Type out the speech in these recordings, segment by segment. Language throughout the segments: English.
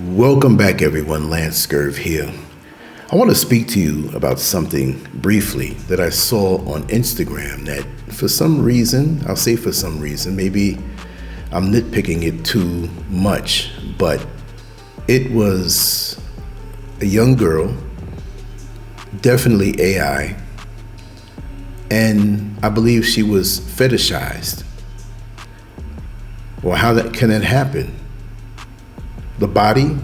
Welcome back, everyone. LanceScurv here. I want to speak to you about something briefly that I saw on Instagram that for some reason, I'll say for some reason, maybe I'm nitpicking it too much, but it was a young girl, definitely AI, and I believe she was fetishized. Well, can that happen? The body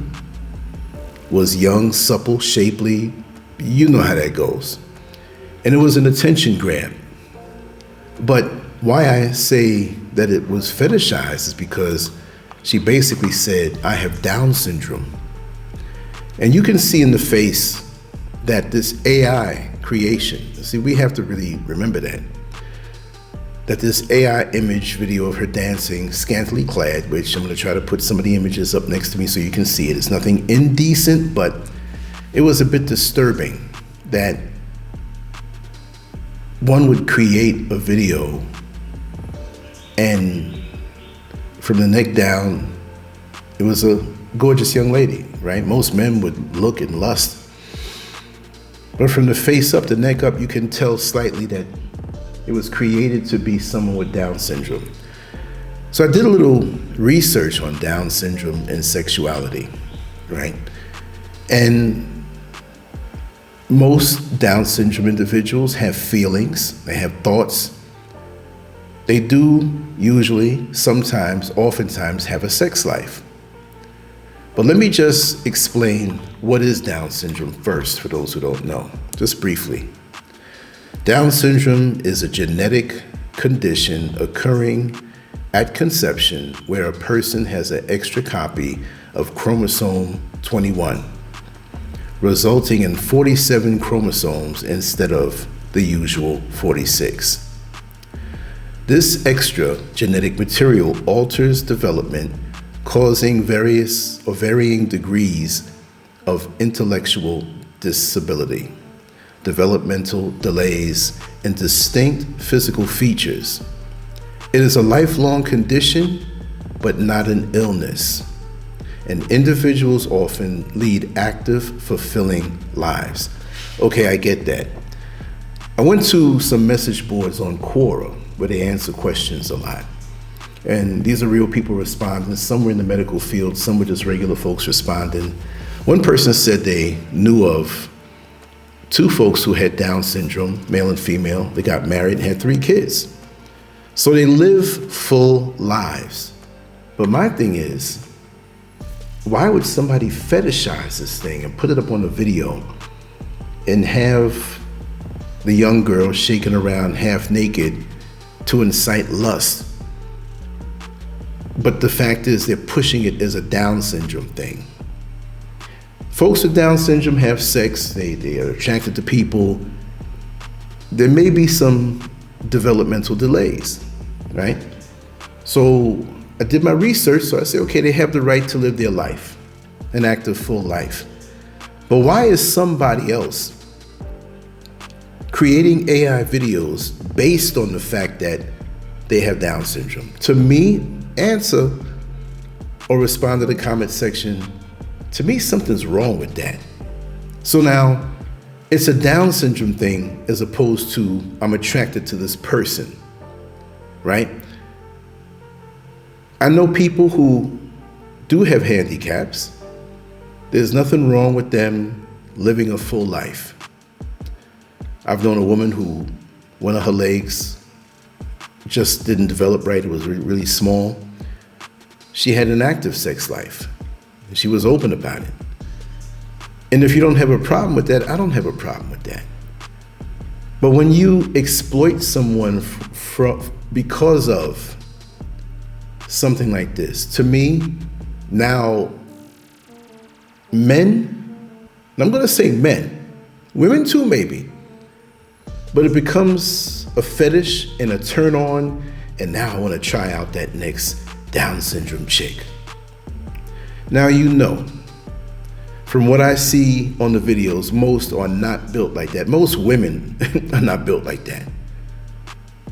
was young, supple, shapely. You know how that goes. And it was an attention grab. But why I say that it was fetishized is because she basically said, I have Down syndrome. And you can see in the face that this AI creation, see, we have to really remember that this AI image video of her dancing, scantily clad, which I'm gonna try to put some of the images up next to me so you can see it. It's nothing indecent, but it was a bit disturbing that one would create a video and from the neck down, it was a gorgeous young lady, right? Most men would look and lust. But from the face up, the neck up, you can tell slightly that it was created to be someone with Down syndrome. So I did a little research on Down syndrome and sexuality, right? And most Down syndrome individuals have feelings, they have thoughts. They do usually, sometimes, oftentimes have a sex life. But let me just explain what is Down syndrome first for those who don't know, just briefly. Down syndrome is a genetic condition occurring at conception where a person has an extra copy of chromosome 21, resulting in 47 chromosomes instead of the usual 46. This extra genetic material alters development, causing various or varying degrees of intellectual disability, developmental delays, and distinct physical features. It is a lifelong condition, but not an illness. And individuals often lead active, fulfilling lives. Okay, I get that. I went to some message boards on Quora where they answer questions a lot. And these are real people responding. Some were in the medical field, some were just regular folks responding. One person said they knew of two folks who had Down syndrome, male and female. They got married and had 3 kids. So they live full lives. But my thing is, why would somebody fetishize this thing and put it up on a video and have the young girl shaking around half naked to incite lust? But the fact is they're pushing it as a Down syndrome thing. Folks with Down syndrome have sex, they are attracted to people. There may be some developmental delays, right? So I did my research, so I said, okay, they have the right to live their life, an active, full life. But why is somebody else creating AI videos based on the fact that they have Down syndrome? To me, answer or respond to the comment section. To me, something's wrong with that. So now, it's a Down syndrome thing as opposed to I'm attracted to this person, right? I know people who do have handicaps. There's nothing wrong with them living a full life. I've known a woman who one of her legs just didn't develop right. It was really small. She had an active sex life. She was open about it. And if you don't have a problem with that, I don't have a problem with that. But when you exploit someone because of something like this, to me, now men, and I'm gonna say men, women too maybe, but it becomes a fetish and a turn on, and now I wanna try out that next Down syndrome chick. Now, you know, from what I see on the videos, most are not built like that. Most women are not built like that.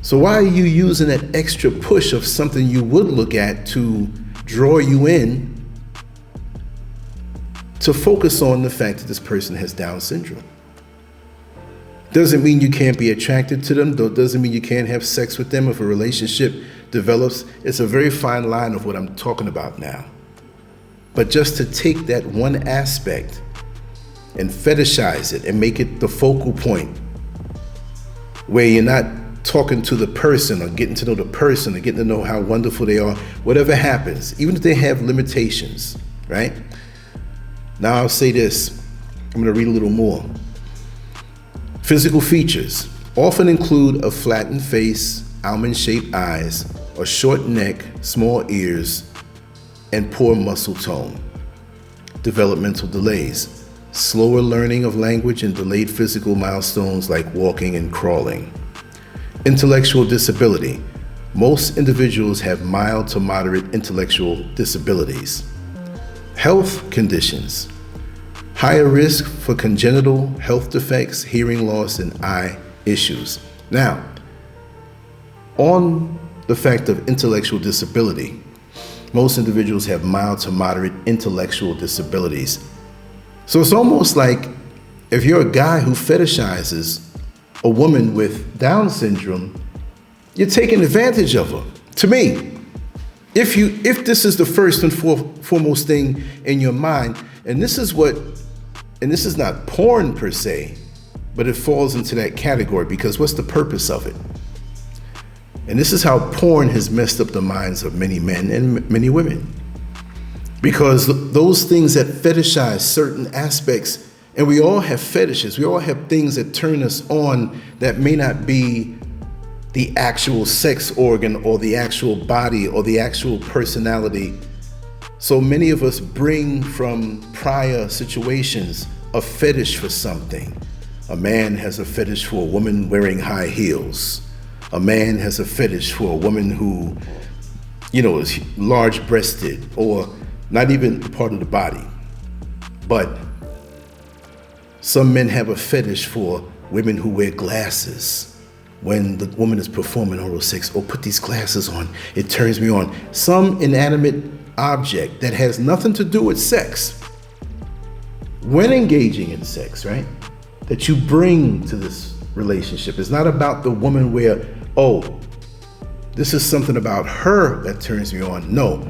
So why are you using that extra push of something you would look at to draw you in to focus on the fact that this person has Down syndrome. Doesn't mean you can't be attracted to them, doesn't mean you can't have sex with them if a relationship develops. It's a very fine line of what I'm talking about now. But just to take that one aspect and fetishize it and make it the focal point where you're not talking to the person or getting to know the person or getting to know how wonderful they are, whatever happens, even if they have limitations, right? Now I'll say this, I'm gonna read a little more. Physical features often include a flattened face, almond-shaped eyes, a short neck, small ears, and poor muscle tone. Developmental delays, slower learning of language and delayed physical milestones like walking and crawling. Intellectual disability. Most individuals have mild to moderate intellectual disabilities. Health conditions. Higher risk for congenital health defects, hearing loss, and eye issues. Now, on the fact of intellectual disability, most individuals have mild to moderate intellectual disabilities. So it's almost like if you're a guy who fetishizes a woman with Down syndrome, you're taking advantage of her. To me, if this is the first and foremost thing in your mind, and this is not porn per se, but it falls into that category because what's the purpose of it? And this is how porn has messed up the minds of many men and many women. Because those things that fetishize certain aspects, and we all have fetishes, we all have things that turn us on that may not be the actual sex organ or the actual body or the actual personality. So many of us bring from prior situations a fetish for something. A man has a fetish for a woman wearing high heels. A man has a fetish for a woman who, is large-breasted or not even part of the body. But some men have a fetish for women who wear glasses. When the woman is performing oral sex, put these glasses on, it turns me on. Some inanimate object that has nothing to do with sex, when engaging in sex, right, that you bring to this relationship. It's not about the woman where, this is something about her that turns me on. No,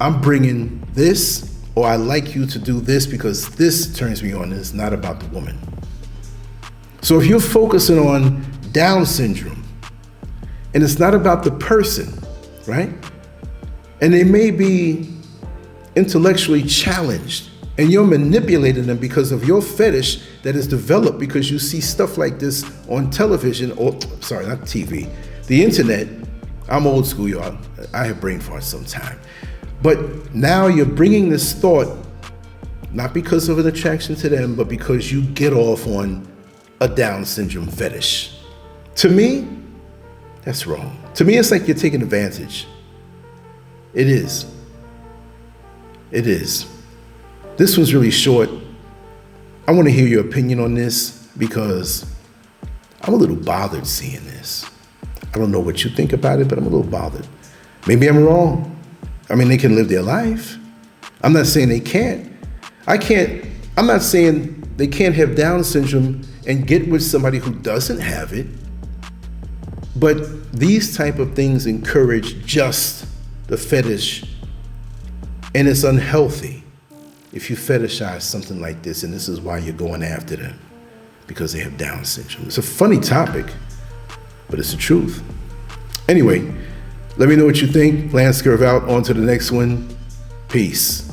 I'm bringing this, or I like you to do this because this turns me on. It's not about the woman. So if you're focusing on Down syndrome, and it's not about the person, right? And they may be intellectually challenged, and you're manipulating them because of your fetish that is developed because you see stuff like this on television, or sorry, not TV, the internet. I'm old school, y'all. I have brain farts sometime. But now you're bringing this thought, not because of an attraction to them, but because you get off on a Down syndrome fetish. To me, that's wrong. To me, it's like you're taking advantage. It is. It is. This one's really short. I want to hear your opinion on this because I'm a little bothered seeing this. I don't know what you think about it, but I'm a little bothered. Maybe I'm wrong. I mean, they can live their life. I'm not saying they can't. I'm not saying they can't have Down syndrome and get with somebody who doesn't have it. But these type of things encourage just the fetish, and it's unhealthy if you fetishize something like this, and this is why you're going after them, because they have Down syndrome. It's a funny topic, but it's the truth. Anyway, let me know what you think. LanceScurv out, on to the next one. Peace.